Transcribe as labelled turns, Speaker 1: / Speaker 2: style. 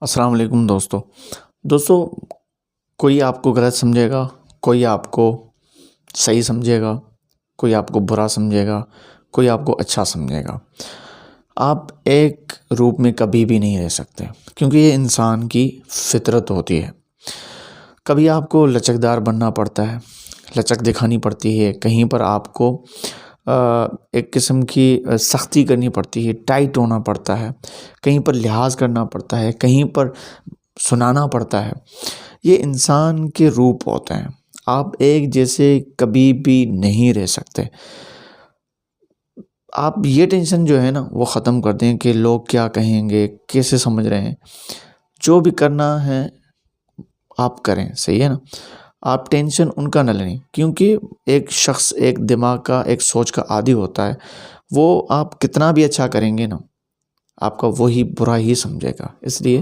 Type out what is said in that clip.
Speaker 1: अस्सलाम वालेकुम दोस्तों। दोस्तों, कोई आपको गलत समझेगा, कोई आपको सही समझेगा, कोई आपको बुरा समझेगा, कोई आपको अच्छा समझेगा। आप एक रूप में कभी भी नहीं रह सकते, क्योंकि ये इंसान की फितरत होती है। कभी आपको लचकदार बनना पड़ता है, लचक दिखानी पड़ती है, कहीं पर आपको एक किस्म की सख्ती करनी पड़ती है, टाइट होना पड़ता है, कहीं पर लिहाज करना पड़ता है, कहीं पर सुनाना पड़ता है। ये इंसान के रूप होते हैं। आप एक जैसे कभी भी नहीं रह सकते। आप ये टेंशन जो है ना वो ख़त्म कर दें कि लोग क्या कहेंगे, कैसे समझ रहे हैं। जो भी करना है आप करें, सही है ना। आप टेंशन उनका न लें, क्योंकि एक शख्स एक दिमाग का, एक सोच का आदी होता है। वो आप कितना भी अच्छा करेंगे ना, आपका वही बुरा ही समझेगा। इसलिए